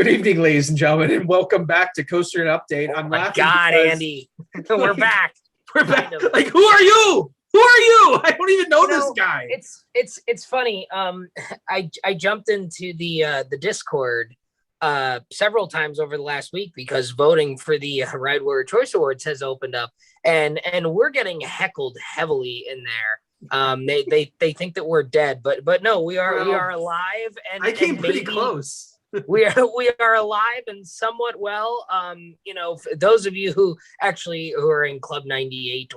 Good evening, ladies and gentlemen, and welcome back to Coaster-net Update. I'm my laughing God, because Andy, we're back. we're back. Like, who are you? Who are you? I don't even know this guy. It's funny. I jumped into the Discord several times over the last week because voting for the Ride Warrior Choice Awards has opened up, and we're getting heckled heavily in there. They think that we're dead, but no, we are alive, and I came and pretty maybe close. we are alive and somewhat well. For those of you who are in Club 98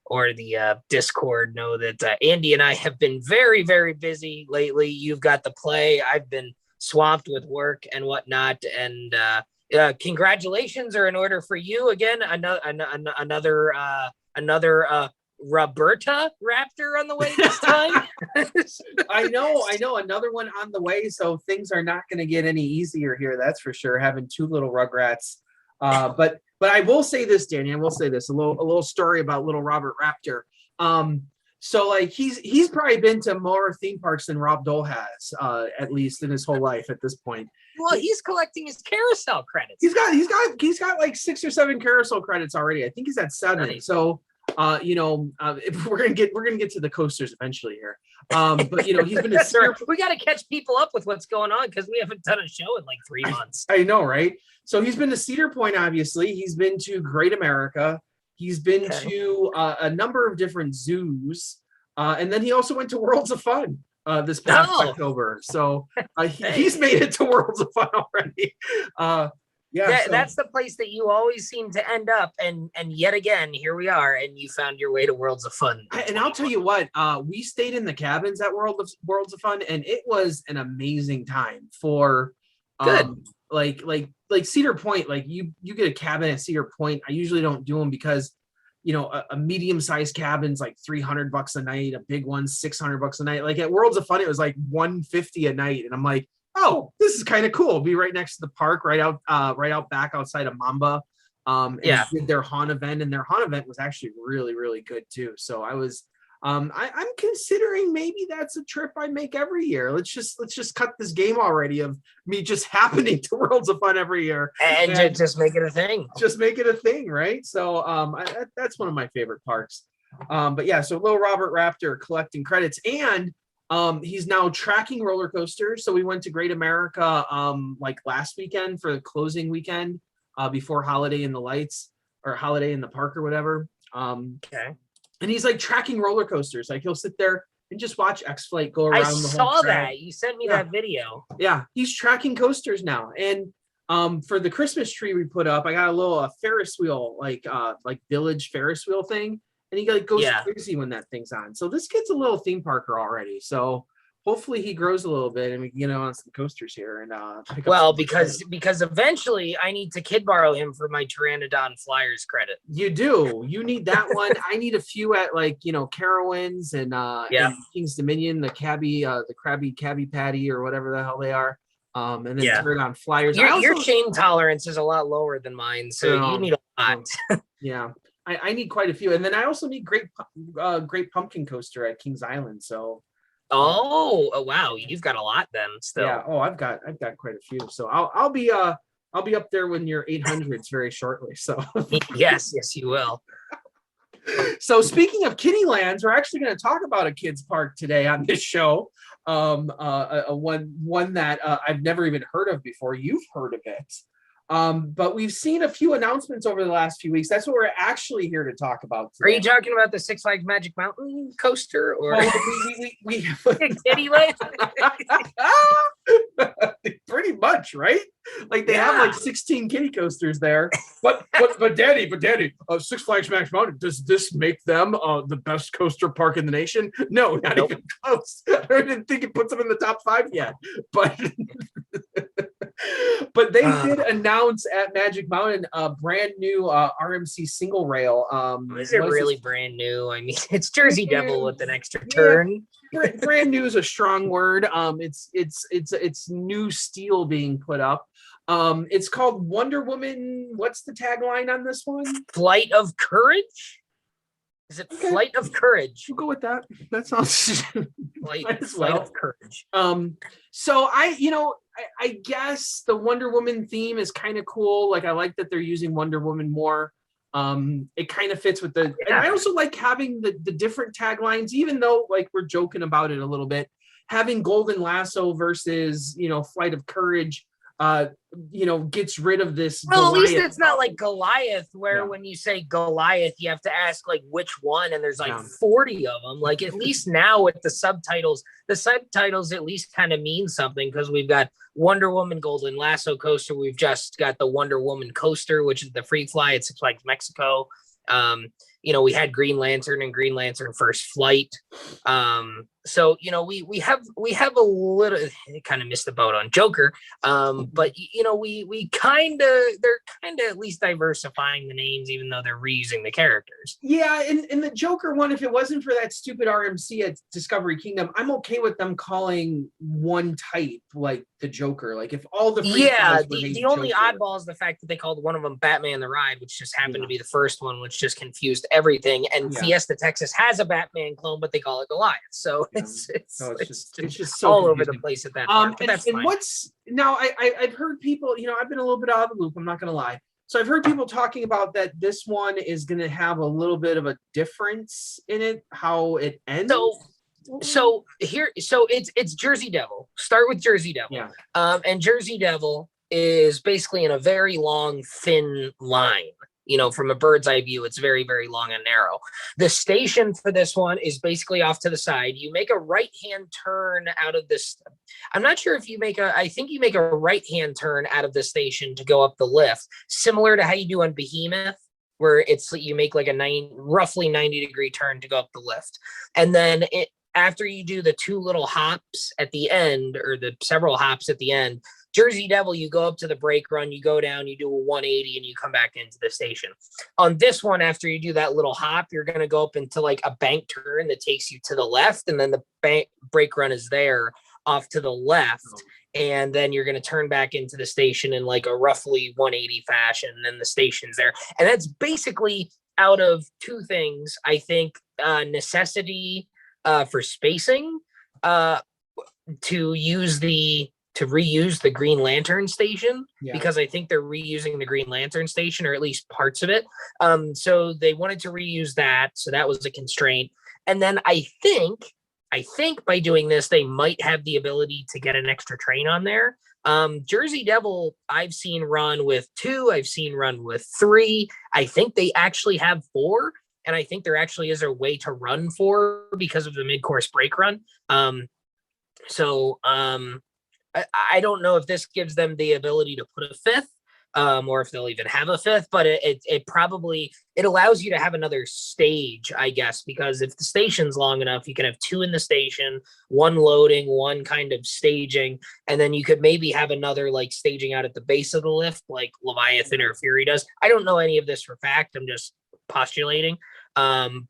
or the Discord know that Andy and I have been very, very busy lately. You've got the play. I've been swamped with work and whatnot. And congratulations are in order for you again. Another Roberta Raptor on the way this time. I know, another one on the way. So things are not going to get any easier here. That's for sure. Having two little Rugrats, but I will say this, Danny. I will say this a little story about little Robert Raptor. So like he's probably been to more theme parks than Rob Dole has, at least in his whole life at this point. Well, he's collecting his carousel credits. He's got like 6 or 7 carousel credits already. I think he's at 7. Nice. So if we're gonna get to the coasters eventually here. But he's been we got to catch people up with what's going on because we haven't done a show in like 3 months. I know, right? So he's been to Cedar Point, obviously. He's been to Great America. He's been to a number of different zoos, and then he also went to Worlds of Fun this past October. So he's made it to Worlds of Fun already. That's the place that you always seem to end up, and yet again, here we are, and you found your way to Worlds of Fun. And I'll tell you what, we stayed in the cabins at Worlds of Fun, and it was an amazing time for like Cedar Point. Like you get a cabin at Cedar Point. I usually don't do them because a medium-sized cabin's like $300 a night, a big one's $600 a night. Like at Worlds of Fun, it was like $150 a night, and I'm like, oh, this is kind of cool. It'll be right next to the park, right out back outside of Mamba. And did their haunt event, and their haunt event was actually really, really good too. So I was, I'm considering maybe that's a trip I make every year. Let's just cut this game already of me just happening to Worlds of Fun every year and just make it a thing. Just make it a thing, right? So that's one of my favorite parks. But yeah, so little Robert Raptor collecting credits, and he's now tracking roller coasters. So we went to Great America like last weekend for the closing weekend before Holiday in the Lights or Holiday in the Park or whatever. Okay. And he's like tracking roller coasters. Like he'll sit there and just watch X-Flight go around the whole track. I saw that. You sent me that video. Yeah, he's tracking coasters now. And for the Christmas tree we put up, I got a little Ferris wheel, like Village Ferris wheel thing. And he like goes crazy when that thing's on. So this kid's a little theme parker already. So hopefully he grows a little bit and we can get on some coasters here and because eventually I need to kid borrow him for my Pteranodon Flyers credit. You do. You need that one. I need a few at like Carowinds and King's Dominion, the Krabby Cabby Patty or whatever the hell they are. And then Pteranodon Flyers. Your chain tolerance is a lot lower than mine, so you need a lot. Yeah. I need quite a few, and then I also need Great Pumpkin Coaster at Kings Island. So, wow, you've got a lot then. Still, yeah. Oh, I've got quite a few. So I'll be up there when you're 800s very shortly. So yes, you will. So speaking of kiddie lands, we're actually going to talk about a kids park today on this show. One that I've never even heard of before. You've heard of it. But we've seen a few announcements over the last few weeks. That's what we're actually here to talk about today. Are you talking about the Six Flags Magic Mountain coaster or we Kiddieland? Pretty much, right? Like they have like 16 kiddie coasters there. But Daddy, Six Flags Magic Mountain, does this make them the best coaster park in the nation? No, not even close. I don't even think it puts them in the top 5 yet. But they did announce at Magic Mountain a brand new RMC single rail. Is it really brand new? I mean, it's Jersey Devil with an extra turn. Brand new is a strong word. It's new steel being put up. It's called Wonder Woman. What's the tagline on this one? Flight of Courage. Is it Okay. Flight of Courage? We'll go with that. That sounds Flight well. of Courage. So I guess the Wonder Woman theme is kind of cool. Like I like that they're using Wonder Woman more. It kind of fits with the, and I also like having the different taglines, even though like we're joking about it a little bit, having Golden Lasso versus, Flight of Courage, gets rid of this. Well, at least Goliath it's not like Goliath, where when you say Goliath, you have to ask like which one, and there's like 40 of them. Like at least now with the subtitles at least kind of mean something, because we've got Wonder Woman Golden Lasso coaster. We've just got the Wonder Woman coaster, which is the free fly at Six Flags Mexico. We had Green Lantern and Green Lantern First Flight. So we have a little, kind of missed the boat on Joker. But we they're kind of at least diversifying the names, even though they're reusing the characters. Yeah, in the Joker one, if it wasn't for that stupid RMC at Discovery Kingdom, I'm okay with them calling one type like the Joker. Like if all the the only oddball is the fact that they called one of them Batman the Ride, which just happened to be the first one, which just confused everything. And Fiesta Texas has a Batman clone, but they call it Goliath. So it's just so all over the place at that point. But that's fine. What's now? I've heard people. I've been a little bit out of the loop. I'm not going to lie. So I've heard people talking about that this one is going to have a little bit of a difference in it, how it ends. So it's Jersey Devil. Start with Jersey Devil. Yeah. And Jersey Devil is basically in a very long, thin line. From a bird's eye view, it's very, very long and narrow. The station for this one is basically off to the side. You make a right-hand turn out of this. I'm not sure if I think you make a right-hand turn out of the station to go up the lift, similar to how you do on Behemoth, where you make like a roughly 90-degree turn to go up the lift. And then after you do the two little hops at the end, or the several hops at the end, Jersey Devil, you go up to the brake run, you go down, you do a 180, and you come back into the station. On this one, after you do that little hop, you're going to go up into like a bank turn that takes you to the left, and then the brake run is there off to the left, and then you're going to turn back into the station in like a roughly 180 fashion, and then the station's there. And that's basically out of two things, I think, necessity for spacing, to reuse the Green Lantern station, because I think they're reusing the Green Lantern station, or at least parts of it. So they wanted to reuse that. So that was a constraint. And then I think by doing this, they might have the ability to get an extra train on there. Jersey Devil, I've seen run with 2. I've seen run with 3. I think they actually have 4. And I think there actually is a way to run 4 because of the mid-course brake run. I don't know if this gives them the ability to put a 5th, or if they'll even have a 5th, but it probably allows you to have another stage, I guess, because if the station's long enough, you can have 2 in the station, 1 loading, 1 kind of staging, and then you could maybe have another like staging out at the base of the lift, like Leviathan or Fury does. I don't know any of this for fact. I'm just postulating.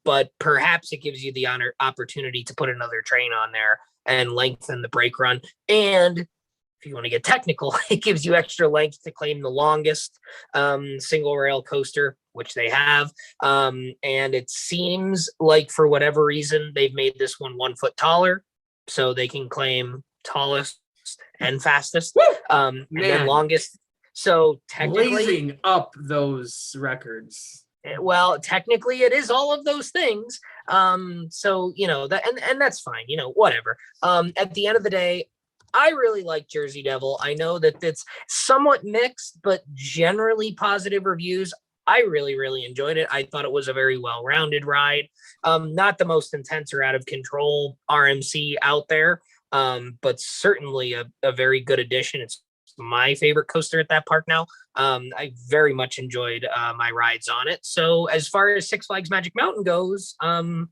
But perhaps it gives you the opportunity to put another train on there and lengthen the brake run. And if you want to get technical, it gives you extra length to claim the longest single rail coaster, which they have. And it seems like for whatever reason, they've made this one 1 foot taller, so they can claim tallest and fastest, and then longest. So technically, blazing up those records. Well, technically it is all of those things. So, that, and that's fine, whatever. At the end of the day, I really like Jersey Devil. I know that it's somewhat mixed, but generally positive reviews. I really, really enjoyed it. I thought it was a very well-rounded ride. Not the most intense or out of control RMC out there, but certainly a very good addition. It's my favorite coaster at that park now. I very much enjoyed my rides on it. So as far as Six Flags Magic Mountain goes, I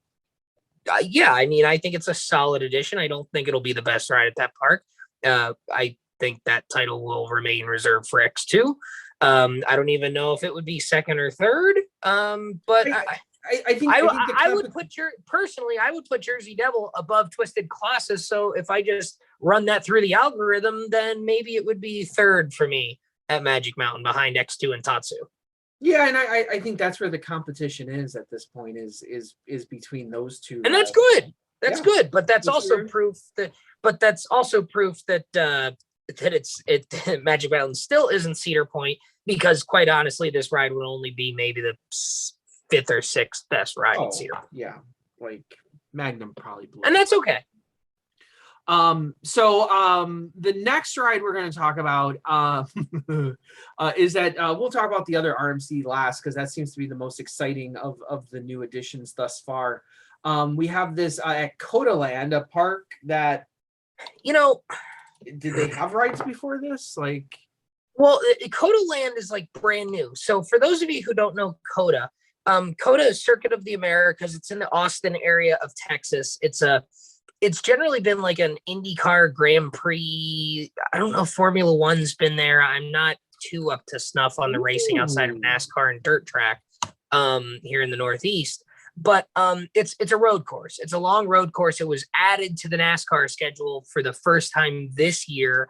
think it's a solid addition. I don't think it'll be the best ride at that park. I think that title will remain reserved for X2. I don't even know if it would be second or third. But I would put Jersey Devil above Twisted Colossus. So if I just run that through the algorithm, then maybe it would be third for me at Magic Mountain behind X2 and Tatsu. Yeah, and I think that's where the competition is at this point is between those two. And that's good. That's Yeah, good. But that's for also sure. proof that. But that's also proof that Magic Mountain still isn't Cedar Point, because quite honestly, this ride would only be maybe the fifth or sixth best ride in Cedar Point, yeah, like Magnum probably blew. and that's okay. The next ride we're going to talk about is that we'll talk about the other RMC last, because that seems to be the most exciting of the new additions thus far. We have this at Coda-Land, a park that, did they have rides before this? Like, well, Coda-Land is like brand new. So for those of you who don't know Coda, Coda is Circuit of the Americas. It's in the Austin area of Texas. It's generally been like an IndyCar Grand Prix. I don't know if Formula One's been there. I'm not too up to snuff on the racing outside of NASCAR and dirt track here in the Northeast. But it's a road course. It's a long road course. It was added to the NASCAR schedule for the first time this year.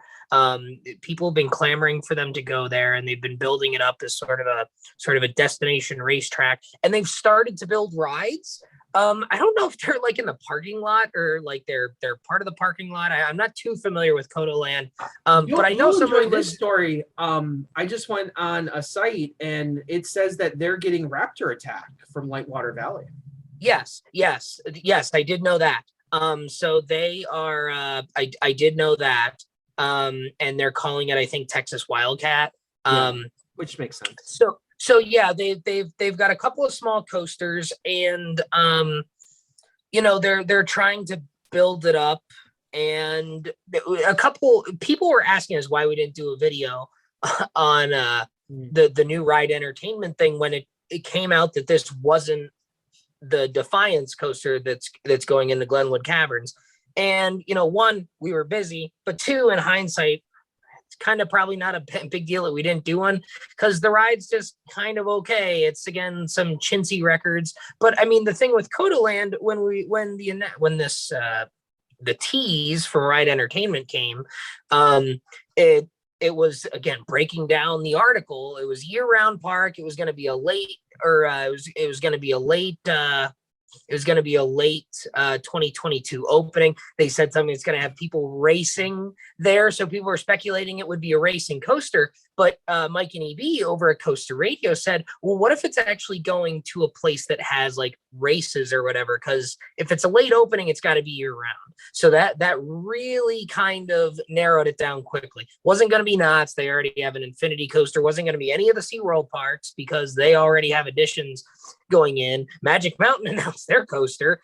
People have been clamoring for them to go there, and they've been building it up as sort of a destination racetrack. And they've started to build rides. I don't know if they're like in the parking lot or like they're part of the parking lot. I'm not too familiar with Coda-Land, but I know someone enjoy this story. I just went on a site and it says that they're getting raptor attack from Lightwater Valley. Yes, I did know that. So they are. I did know that. And they're calling it, I think, Texas Wildcat. Which makes sense. So yeah, they've got a couple of small coasters, and they're trying to build it up. And a couple people were asking us why we didn't do a video on the new ride entertainment thing when it came out that this wasn't the Defiance coaster that's going into Glenwood Caverns. And one, we were busy, but two, in hindsight, it's kind of probably not a big deal that we didn't do one, because the ride's just kind of okay. It's, again, some chintzy records. But I mean, the thing with Coda-Land, when the tease for ride entertainment came, it was, again, breaking down the article. It was year-round park. It was going to be a late, or it was going to be a late. It was going to be a late 2022 opening. They said something that's going to have people racing there. So people were speculating it would be a racing coaster. But Mike and EB over at Coaster Radio said, well, what if it's actually going to a place that has like races or whatever? Because if it's a late opening, it's got to be year round. So that really kind of narrowed it down quickly. Wasn't going to be Knott's. They already have an Infinity coaster. Wasn't going to be any of the SeaWorld parks because they already have additions going in. Magic Mountain announced their coaster,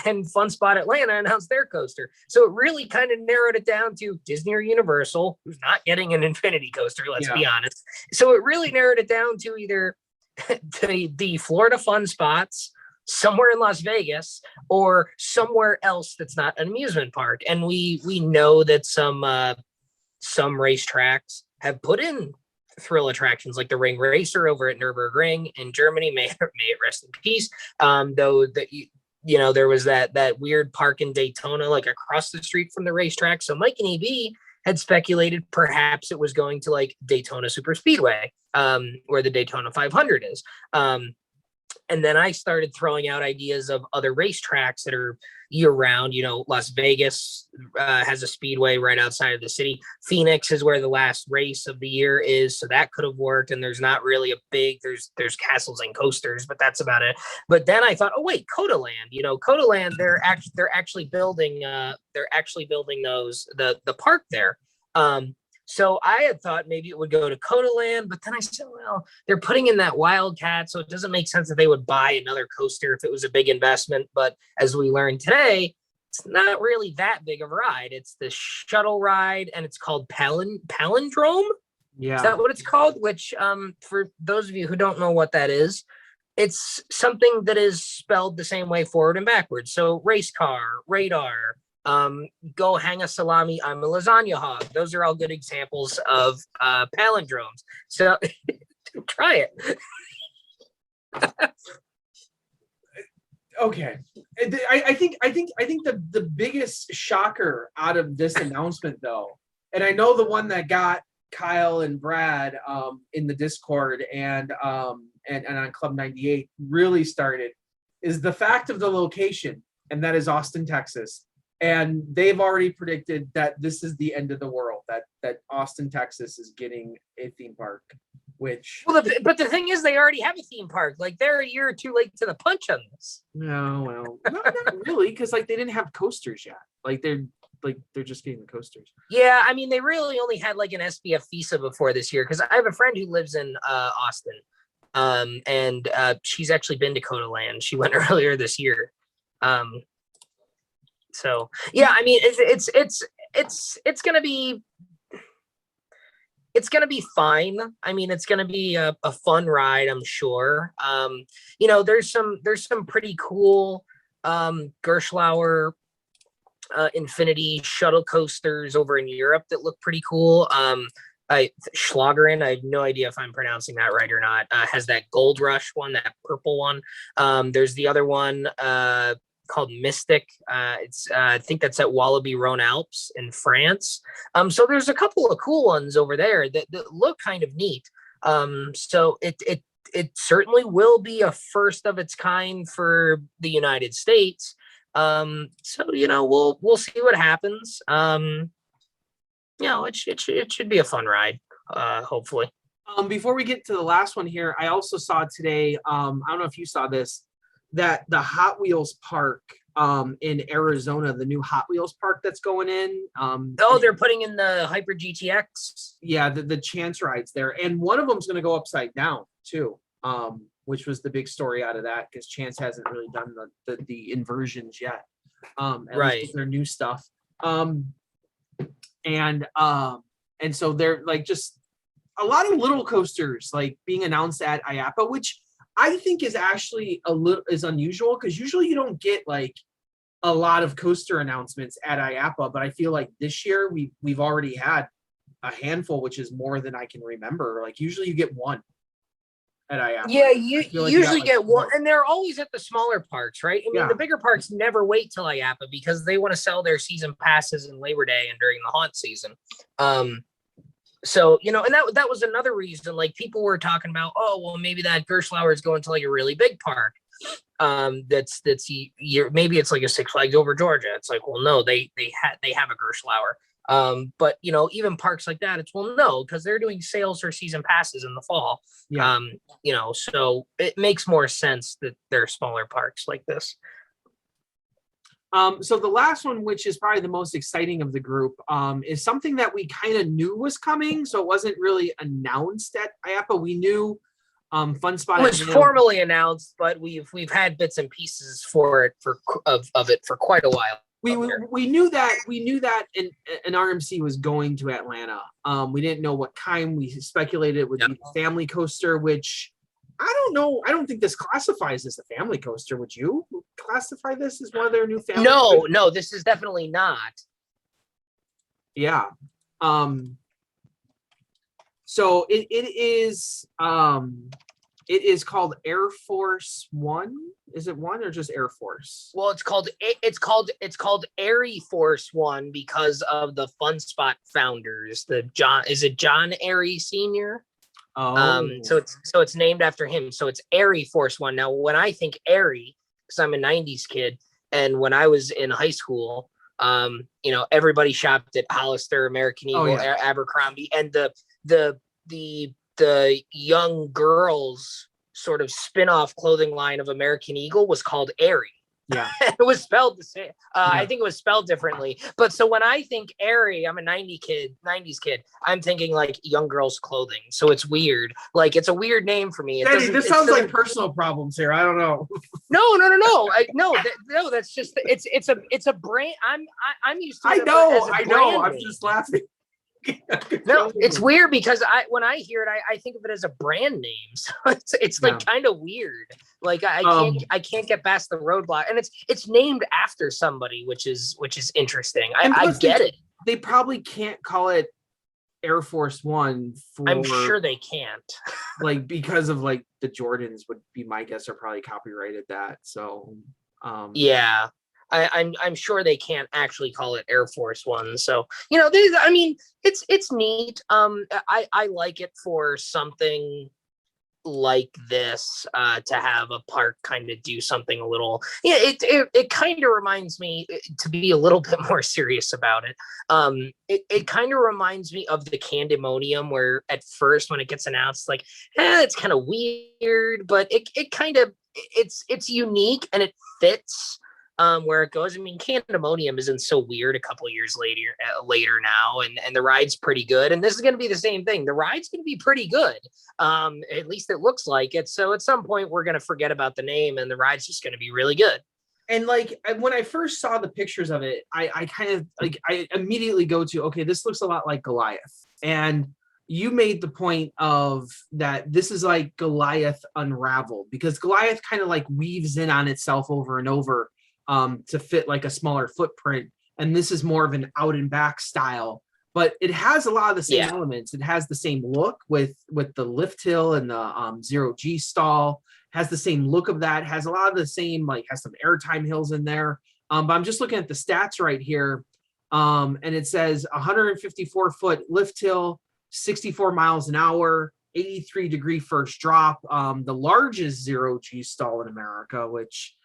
and Fun Spot Atlanta announced their coaster. So it really kind of narrowed it down to Disney or Universal, who's not getting an Infinity coaster, let's be honest. So it really narrowed it down to either the Florida Fun Spots somewhere in Las Vegas or somewhere else that's not an amusement park. And we know that some racetracks have put in thrill attractions like the Ring Racer over at Nürburgring in Germany. May it rest in peace. Though that there was that weird park in Daytona, like across the street from the racetrack. So Mike and EB had speculated perhaps it was going to like Daytona Super Speedway, where the Daytona 500 is. And then I started throwing out ideas of other racetracks that are year round. Las Vegas has a speedway right outside of the city. Phoenix is where the last race of the year is, so that could have worked. And there's not really there's castles and coasters, but that's about it. But then I thought, oh wait, Coda-Land. Coda-Land, they're actually building those the park there. So I had thought maybe it would go to Coda-Land, but then I said, well, they're putting in that Wildcat, so it doesn't make sense that they would buy another coaster if it was a big investment. But as we learned today, it's not really that big of a ride. It's the shuttle ride, and it's called Palindrome. Yeah. Is that what it's called? Which, for those of you who don't know what that is, it's something that is spelled the same way forward and backwards. So race car, radar, go hang a salami, I'm a lasagna hog. Those are all good examples of palindromes. So try it. Okay. I think the biggest shocker out of this announcement, though, and I know the one that got Kyle and Brad in the Discord and and on Club 98 really started is the fact of the location, and that is Austin, Texas. And they've already predicted that this is the end of the world, that Austin, Texas is getting a theme park, which... Well, but the thing is, they already have a theme park. Like, they're a year or two late to the punch on this. No, well, not really, because like they didn't have coasters yet. Like they're just getting the coasters. Yeah, I mean, they really only had like an SBF visa before this year, because I have a friend who lives in Austin, and she's actually been to Coda Land. She went earlier this year. So yeah, I mean, it's gonna be fine. I mean, it's gonna be a fun ride, I'm sure. You know, there's some pretty cool Gerslauer Infinity shuttle coasters over in Europe that look pretty cool. Schlageren, I have no idea if I'm pronouncing that right or not, has that Gold Rush one, that purple one. There's the other one called Mystic. I think that's at Wallaby Rhone Alps in France. So there's a couple of cool ones over there that look kind of neat. So it certainly will be a first of its kind for the United States. So, you know, we'll see what happens. You know, it should be a fun ride, hopefully. Before we get to the last one here, I also saw today, I don't know if you saw this, that the Hot Wheels park in Arizona, the new Hot Wheels park that's going in. They're putting in the Hyper GTX. Yeah, the Chance rides there, and one of them's going to go upside down too, which was the big story out of that, because Chance hasn't really done the inversions yet. Right. Their new stuff. And so they're like just a lot of little coasters like being announced at IAAPA, which I think is actually is unusual, because usually you don't get like a lot of coaster announcements at IAAPA, but I feel like this year we've already had a handful, which is more than I can remember. Like usually you get one at IAAPA. Yeah, you like usually get one, and they're always at the smaller parks, right? I mean, Yeah. The bigger parks never wait till IAAPA because they want to sell their season passes in Labor Day and during the haunt season. So, you know, and that was another reason, like people were talking about, oh, well, maybe that Gerslauer is going to like a really big park. That's maybe it's like a Six Flags Over Georgia. It's like, well, no, they have a Gerslauer. But you know, even parks like that, it's well, no, because they're doing sales for season passes in the fall. Yeah. You know, so it makes more sense that they're smaller parks like this. So the last one, which is probably the most exciting of the group, is something that we kind of knew was coming. So it wasn't really announced at IAAPA. We knew Fun Spot. It was formally announced, but we've had bits and pieces for it of it for quite a while. We knew that an RMC was going to Atlanta. We didn't know what kind. We speculated it would be the family coaster, which I don't know. I don't think this classifies as a family coaster. Would you classify this as one of their new family? No, this is definitely not. Yeah. So it is called Air Force One. Is it one or just Air Force? Well, it's called Arie Force One because of the Fun Spot founders. John Arie Sr.? Oh. So it's named after him. So it's Arie Force One. Now, when I think Arie, because I'm a '90s kid, and when I was in high school, you know, everybody shopped at Hollister, American Eagle, Abercrombie, and the young girls sort of spin-off clothing line of American Eagle was called Arie. Yeah. It was spelled the same. I think it was spelled differently. But so when I think Arie, I'm a '90s kid. I'm thinking like young girls' clothing. So it's weird. Like it's a weird name for me. This sounds like personal problems here. I don't know. No. That's just it's a brand. I'm used to. I know. I'm just laughing. No, it's weird because when I hear it, I think of it as a brand name. So it's like kind of weird. Like I can't get past the roadblock, and it's named after somebody, which is interesting. I get it. They probably can't call it Air Force One. I'm sure they can't. Like because of like the Jordans would be my guess, are probably copyrighted that. So yeah. I'm sure they can't actually call it Air Force One. So, you know, it's neat. I like it for something like this to have a park kind of do something a little, it kind of reminds me, to be a little bit more serious about it, it kind of reminds me of the Candemonium, where at first when it gets announced, like, it's kind of weird, but it kind of, it's unique and it fits where it goes. I mean, Candemonium isn't so weird a couple years later now, and the ride's pretty good. And this is going to be the same thing. The ride's going to be pretty good. At least it looks like it. So at some point, we're going to forget about the name, and the ride's just going to be really good. And like when I first saw the pictures of it, I kind of like, I immediately go to, okay, this looks a lot like Goliath. And you made the point of that this is like Goliath unraveled, because Goliath kind of like weaves in on itself over and over to fit like a smaller footprint. And this is more of an out and back style, but it has a lot of the same elements. It has the same look with the lift hill and the 0G stall, has the same look of that, has a lot of the same, like has some airtime hills in there. But I'm just looking at the stats right here. And it says 154 foot lift hill, 64 miles an hour, 83-degree first drop, the largest 0G stall in America, which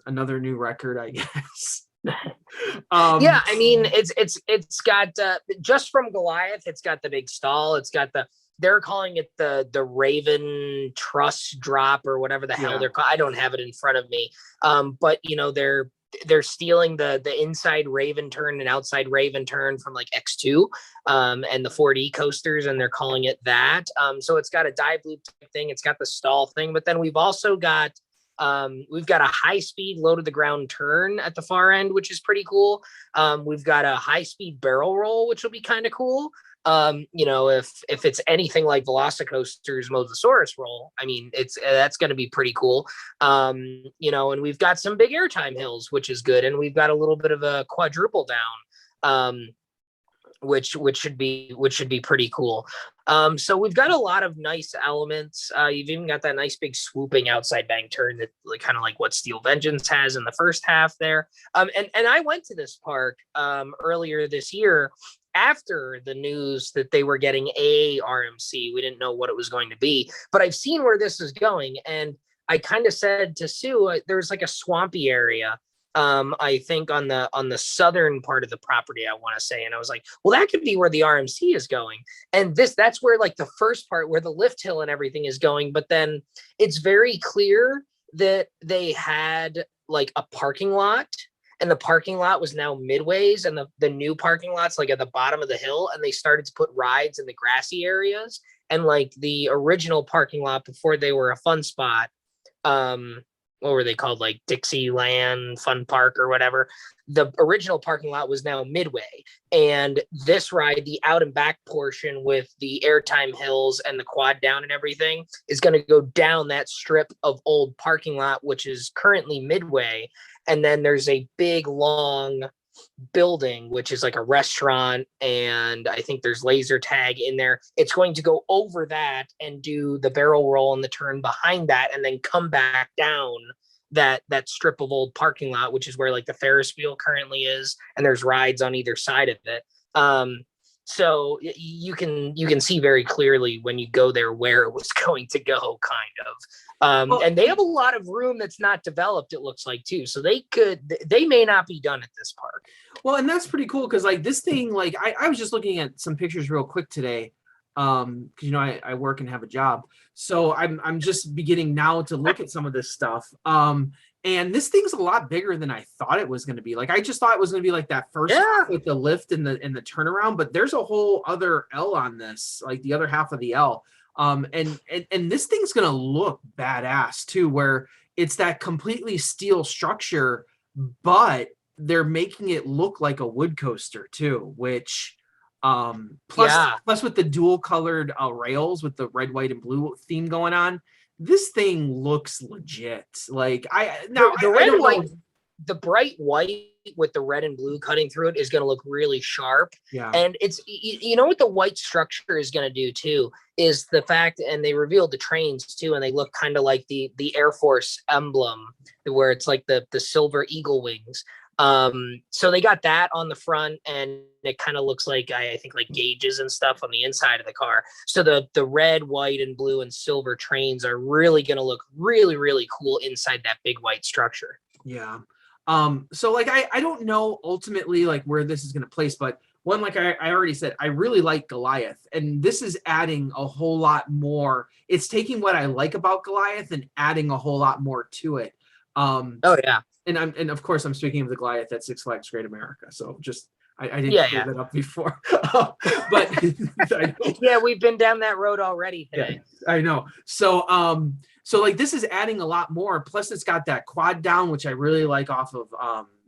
another new record, I guess. Yeah, I mean, it's got just from Goliath, it's got the big stall, it's got they're calling it the Raven Truss drop or whatever the hell they're called. I don't have it in front of me, but they're stealing the inside Raven turn and outside Raven turn from like X2 and the 4D coasters, and they're calling it that. So it's got a dive loop type thing, it's got the stall thing, but then we've also got we've got a high speed low to the ground turn at the far end, which is pretty cool. We've got a high speed barrel roll, which will be kind of cool. If it's anything like Velocicoaster's Mosasaurus roll, I mean, that's going to be pretty cool. And we've got some big airtime hills, which is good. And we've got a little bit of a quadruple down, which should be pretty cool. So we've got a lot of nice elements. You've even got that nice big swooping outside bank turn that like kind of like what Steel Vengeance has in the first half there. And I went to this park earlier this year after the news that they were getting a RMC. We didn't know what it was going to be, but I've seen where this is going, and I kind of said to Sue, there's like a swampy area. I think on the southern part of the property, I want to say. And I was like, well, that could be where the RMC is going. And that's where like the first part where the lift hill and everything is going. But then it's very clear that they had like a parking lot, and the parking lot was now midways, and the new parking lot's like at the bottom of the hill, and they started to put rides in the grassy areas. And like the original parking lot before they were a fun spot, what were they called, like Dixieland Fun Park or whatever, the original parking lot was now midway, and this ride, the out and back portion with the airtime hills and the quad down and everything, is going to go down that strip of old parking lot, which is currently midway. And then there's a big long building, which is like a restaurant, and I think there's laser tag in there. It's going to go over that and do the barrel roll and the turn behind that, and then come back down that strip of old parking lot, which is where like the Ferris wheel currently is, and there's rides on either side of it. So you can see very clearly when you go there where it was going to go, kind of. And they have a lot of room that's not developed, it looks like, too. So they may not be done at this park. Well, and that's pretty cool, because like this thing, like I was just looking at some pictures real quick today, because I work and have a job, so I'm just beginning now to look at some of this stuff. And this thing's a lot bigger than I thought it was going to be. Like I just thought it was going to be like that first with the lift and the turnaround, but there's a whole other L on this, like the other half of the L. And this thing's going to look badass too, where it's that completely steel structure, but they're making it look like a wood coaster too, which plus with the dual colored rails with the red, white, and blue theme going on, this thing looks legit. Like the bright white with the red and blue cutting through it is going to look really sharp. Yeah. And it's, what the white structure is going to do too, is the fact, and they revealed the trains too, and they look kind of like the Air Force emblem, where it's like the silver eagle wings. So they got that on the front, and it kind of looks like I think like gauges and stuff on the inside of the car. So the red, white, and blue and silver trains are really going to look really, really cool inside that big white structure. Yeah. So like I don't know ultimately like where this is going to place, but one, like I already said, I really like Goliath, and this is adding a whole lot more. It's taking what I like about Goliath and adding a whole lot more to it. Oh yeah. And of course I'm speaking of the Goliath at Six Flags Great America. So just I didn't Yeah, clear yeah. that up before. But Yeah, we've been down that road already today. yeah, I know. So like this is adding a lot more. Plus it's got that quad down, which I really like off of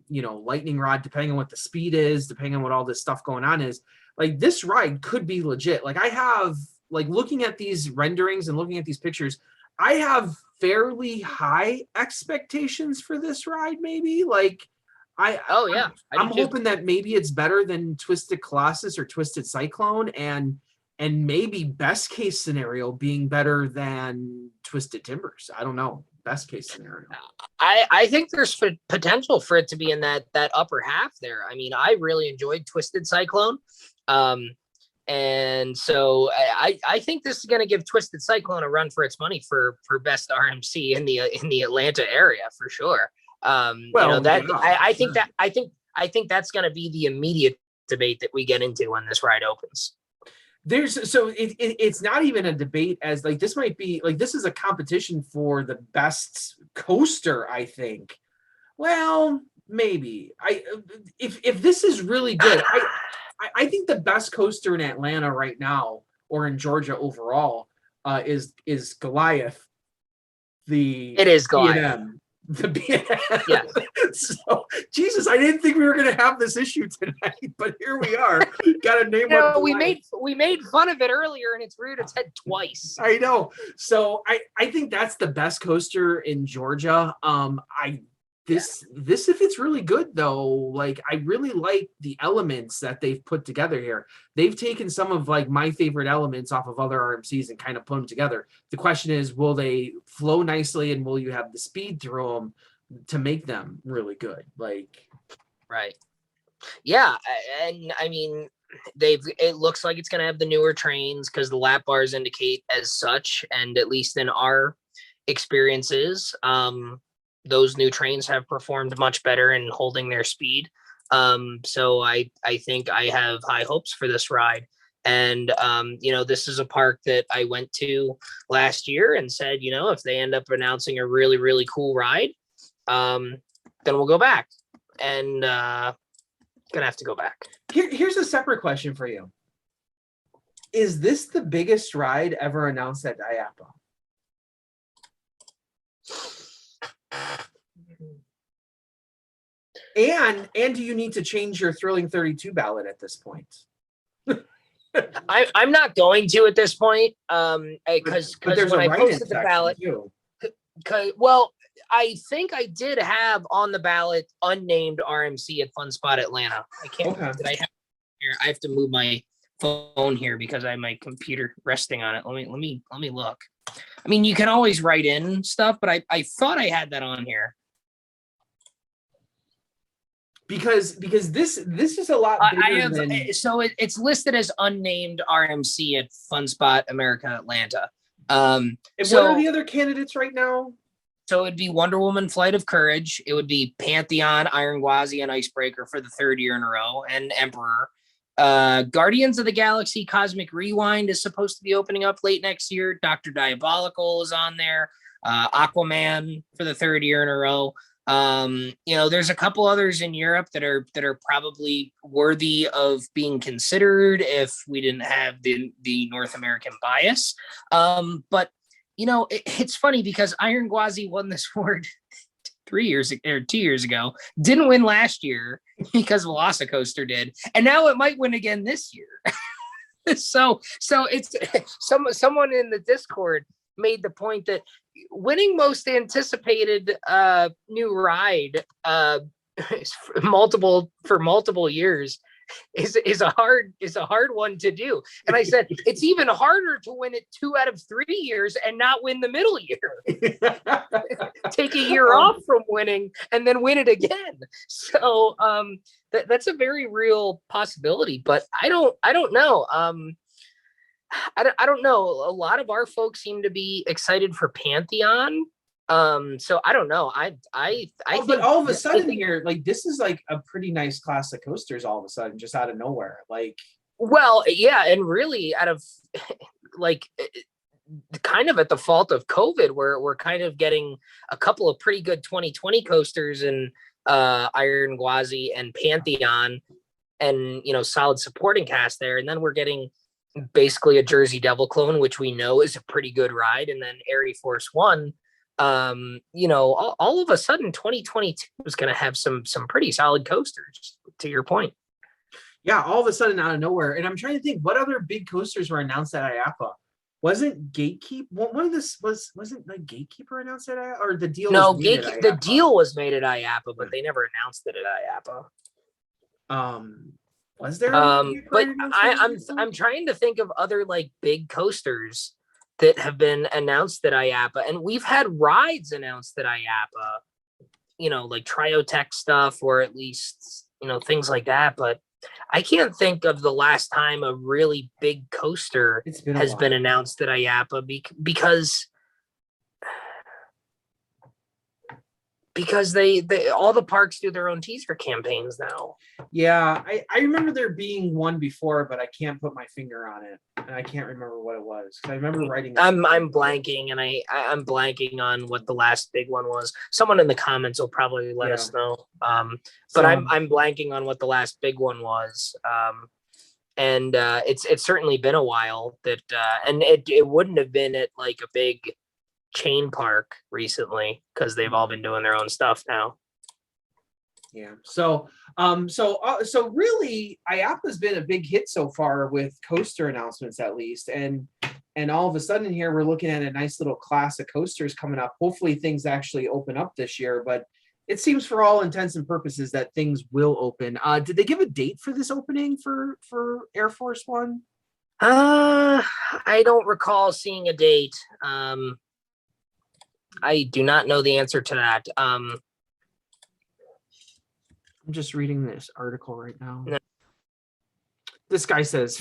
lightning rod, depending on what the speed is, depending on what all this stuff going on is. Like this ride could be legit. Like I have like looking at these renderings and looking at these pictures, I have fairly high expectations for this ride, maybe. Like Oh yeah, I'm hoping that maybe it's better than Twisted Colossus or Twisted Cyclone, and maybe best case scenario being better than Twisted Timbers. I don't know. Best case scenario. I think there's potential for it to be in that upper half there. I mean, I really enjoyed Twisted Cyclone. And so I think this is going to give Twisted Cyclone a run for its money for best RMC in the Atlanta area for sure. Well, that yeah, I think that I think that's going to be the immediate debate that we get into when this ride opens. It's not even a debate, as like this might be like this is a competition for the best coaster, I think. Well, maybe if this is really good, I think the best coaster in Atlanta right now or in Georgia overall is Goliath. It is Goliath. The B&M. Yeah. So Jesus, I didn't think we were going to have this issue tonight, but here we are. Got to name one. We made fun of it earlier, and it's reared its head twice. I know. So I think that's the best coaster in Georgia. This if it's really good though, like I really like the elements that they've put together here. They've taken some of like my favorite elements off of other RMCs and kind of put them together. The question is, will they flow nicely, and will you have the speed through them to make them really good? Like, right. Yeah, and I mean, it looks like it's going to have the newer trains because the lap bars indicate as such, and at least in our experiences, those new trains have performed much better in holding their speed. So I think I have high hopes for this ride. And, this is a park that I went to last year and said, if they end up announcing a really, really cool ride, then we'll go back. And gonna have to go back. Here's a separate question for you. Is this the biggest ride ever announced at IAAPA? And do you need to change your Thrilling 32 ballot at this point? I'm not going to at this point, because when I posted the ballot, well, I think I did have on the ballot unnamed RMC at Fun Spot Atlanta. I can't. Okay. Did I have here? I have to move my phone here because I have my computer resting on it. Let me look. I mean, you can always write in stuff, but I thought I had that on here. Because this is a lot bigger than... So it's listed as unnamed RMC at Fun Spot America Atlanta. And what are the other candidates right now? So it'd be Wonder Woman Flight of Courage. It would be Pantheon, Iron Gwazi, and Icebreaker for the third year in a row, and Emperor. Guardians of the Galaxy Cosmic Rewind is supposed to be opening up late next year. Dr. Diabolical is on there. Aquaman for the third year in a row. There's a couple others in Europe that are probably worthy of being considered if we didn't have the North American bias. But it's funny because Iron Gwazi won this award 2 years ago, didn't win last year because Velocicoaster did, and now it might win again this year. so it's someone in the Discord made the point that winning most anticipated new ride for multiple years is a hard one to do. And I said it's even harder to win it 2 out of 3 years and not win the middle year. Take a year off from winning and then win it again. So that's a very real possibility. But I don't know. I don't know. A lot of our folks seem to be excited for Pantheon. So I don't know. I think, but all of a sudden here, like this is like a pretty nice class of coasters all of a sudden, just out of nowhere. Like, well, yeah, and really out of like kind of at the fault of COVID, we're kind of getting a couple of pretty good 2020 coasters in Iron Gwazi and Pantheon, and solid supporting cast there, and then we're getting basically a Jersey Devil clone, which we know is a pretty good ride, and then Arie Force One. All of a sudden 2022 is going to have some pretty solid coasters, to your point. Yeah, all of a sudden out of nowhere. And I'm trying to think what other big coasters were announced at IAAPA. Wasn't Gatekeep one of this wasn't like Gatekeeper announced at IAAPA, or the deal? No, the deal was made at IAAPA, but they never announced it at IAAPA. Was there? But I'm trying to think of other like big coasters that have been announced at IAAPA, and we've had rides announced at IAAPA, like Triotech stuff, or at least, things like that. But I can't think of the last time a really big coaster has been announced at IAAPA because they all the parks do their own teaser campaigns now. Yeah, I remember there being one before, but I can't put my finger on it, and I can't remember what it was. I remember writing. I'm blanking, and I'm blanking on what the last big one was. Someone in the comments will probably let us know. But I'm blanking on what the last big one was. And it's certainly been a while that, and it wouldn't have been at like a big chain park recently, because they've all been doing their own stuff now. Yeah. So really, IAAPA's been a big hit so far with coaster announcements, at least, and all of a sudden here we're looking at a nice little class of coasters coming up. Hopefully things actually open up this year, but it seems for all intents and purposes that things will open. Did they give a date for this opening for Air Force One? I don't recall seeing a date. I do not know the answer to that. I'm just reading this article right now. No. This guy says,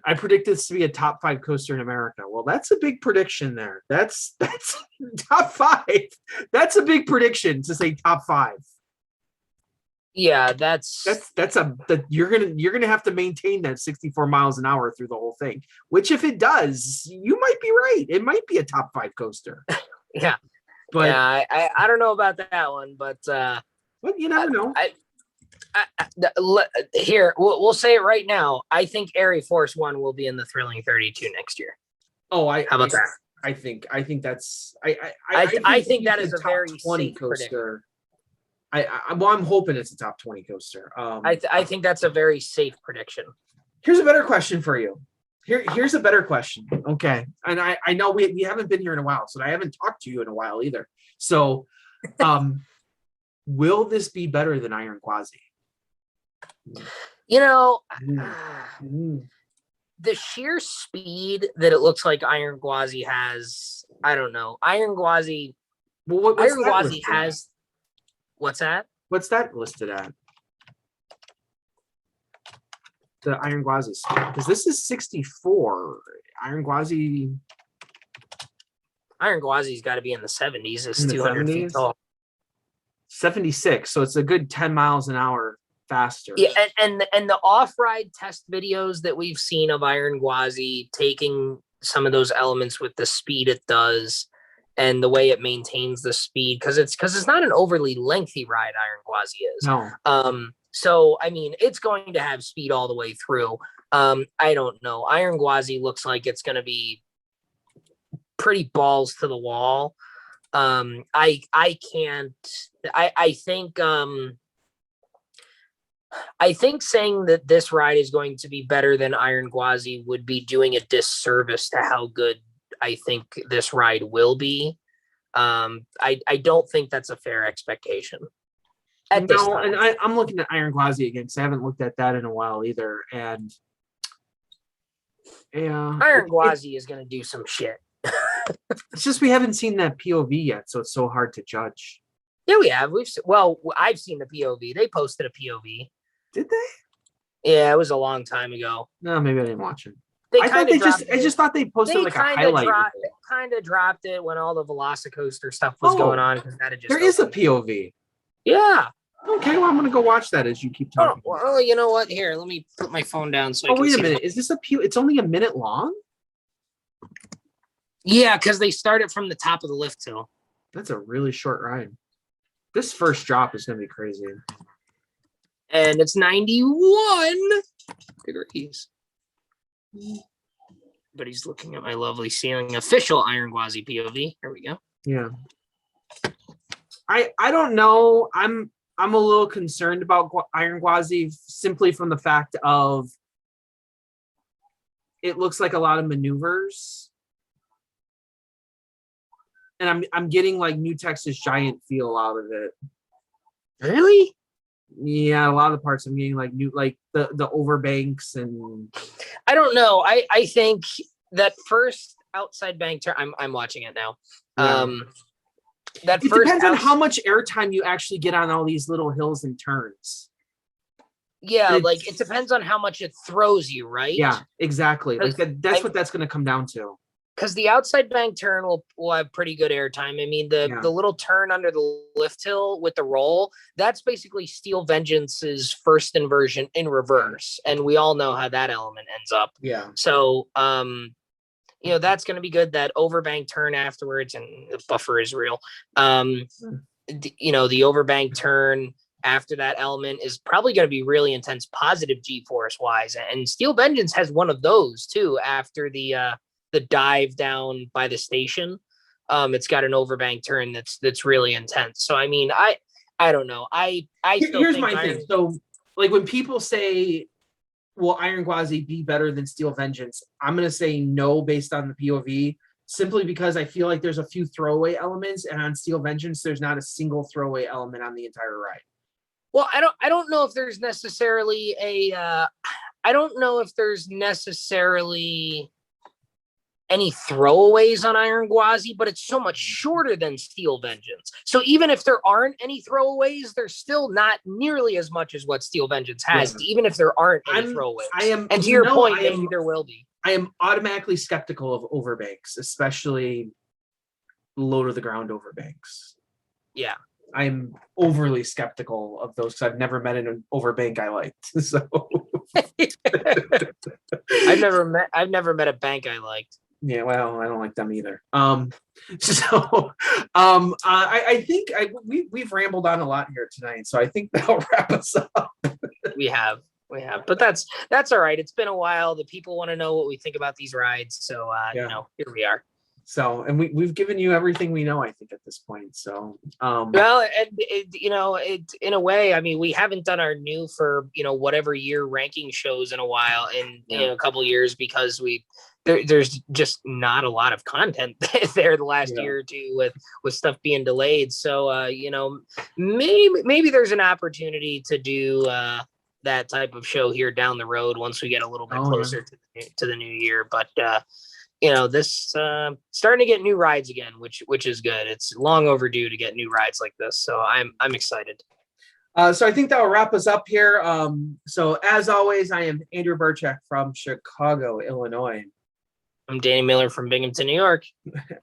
I predict this to be a top 5 coaster in America. Well, that's a big prediction there. That's top 5. That's a big prediction to say top 5. Yeah, you're gonna have to maintain that 64 miles an hour through the whole thing. Which, if it does, you might be right. It might be a top 5 coaster. Yeah, but yeah, I don't know about that one, but you never know. Here, we'll say it right now. I think Arie Force One will be in the Thrilling 32 next year. Oh, how about that? I think that's I think that is a very 20 coaster. I'm hoping it's a top 20 coaster. I think that's a very safe prediction. Here's a better question for you. Here's a better question. Okay. And I know we haven't been here in a while, so I haven't talked to you in a while either. So will this be better than Iron Gwazi? The sheer speed that it looks like Iron Gwazi has, I don't know. Iron Gwazi, Iron Gwazi has. What's that? What's that listed at? The Iron Gwazi speed, because this is 64. Iron Gwazi's got to be in the 70s. It's 200 feet tall. 76, so it's a good 10 miles an hour faster. Yeah, and the off-ride test videos that we've seen of Iron Gwazi taking some of those elements with the speed it does and the way it maintains the speed, because it's not an overly lengthy ride, Iron Gwazi is. No. So I mean, it's going to have speed all the way through. I don't know. Iron Gwazi looks like it's going to be pretty balls to the wall. I think saying that this ride is going to be better than Iron Gwazi would be doing a disservice to how good I think this ride will be. I don't think that's a fair expectation. at this No, time. and I'm looking at Iron Gwazi again because I haven't looked at that in a while either. And yeah, Iron Gwazi is going to do some shit. it's just we haven't seen that POV yet, so it's so hard to judge. Yeah, we have. I've seen the POV. They posted a POV. Did they? Yeah, it was a long time ago. No, maybe I didn't watch it. They I kind of dropped. I just thought they posted like a highlight. They kind of dropped it when all the Velocicoaster stuff was going on because that had just. There is a POV. Yeah. Okay, well I'm gonna go watch that as you keep talking. Oh, well, you know what? Here, let me put my phone down so. Oh, wait a minute. Is this a POV? It's only a minute long. Yeah, because they started from the top of the lift hill. That's a really short ride. This first drop is gonna be crazy. And it's 91 degrees. But he's looking at my lovely ceiling. Official Iron Gwazi POV. Here we go. Yeah. I don't know. I'm a little concerned about Iron Gwazi simply from the fact of it looks like a lot of maneuvers. And I'm getting like New Texas Giant feel out of it. Really? Yeah, a lot of the parts I'm getting like the overbanks and I don't know. I think that first outside bank turn. I'm watching it now. Yeah. That it first depends on how much airtime you actually get on all these little hills and turns. Yeah, like it depends on how much it throws you, right? Yeah, exactly. Like that's what that's going to come down to. Because the outside bank turn will have pretty good airtime. I mean, the little turn under the lift hill with the roll, that's basically Steel Vengeance's first inversion in reverse. And we all know how that element ends up. Yeah. So, that's going to be good. That overbank turn afterwards, and the buffer is real. The overbank turn after that element is probably going to be really intense, positive G-force wise. And Steel Vengeance has one of those too after the dive down by the station. It's got an overbank turn that's really intense. So I mean, I don't know. I still here's think my thing. So like when people say, will Iron Gwazi be better than Steel Vengeance? I'm gonna say no based on the POV, simply because I feel like there's a few throwaway elements, and on Steel Vengeance, there's not a single throwaway element on the entire ride. Well, I don't know if there's necessarily any throwaways on Iron Gwazi, but it's so much shorter than Steel Vengeance. So even if there aren't any throwaways, there's still not nearly as much as what Steel Vengeance has, even if there aren't any throwaways. And to your point, maybe there will be. I am automatically skeptical of overbanks, especially low to the ground overbanks. Yeah. I'm overly skeptical of those because I've never met an overbank I liked. So I've never met a bank I liked. Yeah, well, I don't like them either. I think we've rambled on a lot here tonight, so I think that'll wrap us up. We have, but that's all right. It's been a while. The people want to know what we think about these rides, so here we are. So, and we've given you everything we know, I think, at this point. So, well, and it in a way, I mean, we haven't done our new for whatever year ranking shows in a while, in a couple of years, because there's just not a lot of content there the last year or two with stuff being delayed. So, maybe there's an opportunity to do that type of show here down the road once we get a little bit closer to the new year. But this starting to get new rides again, which is good. It's long overdue to get new rides like this, so I'm excited. So I think that will wrap us up here. So as always, I am Andrew Burchak from Chicago, Illinois. I'm Danny Miller from Binghamton, New York.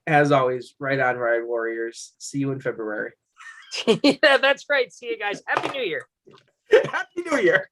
As always, right on, Ride Warriors. See you in February. Yeah, that's right. See you guys. Happy New Year. Happy New Year.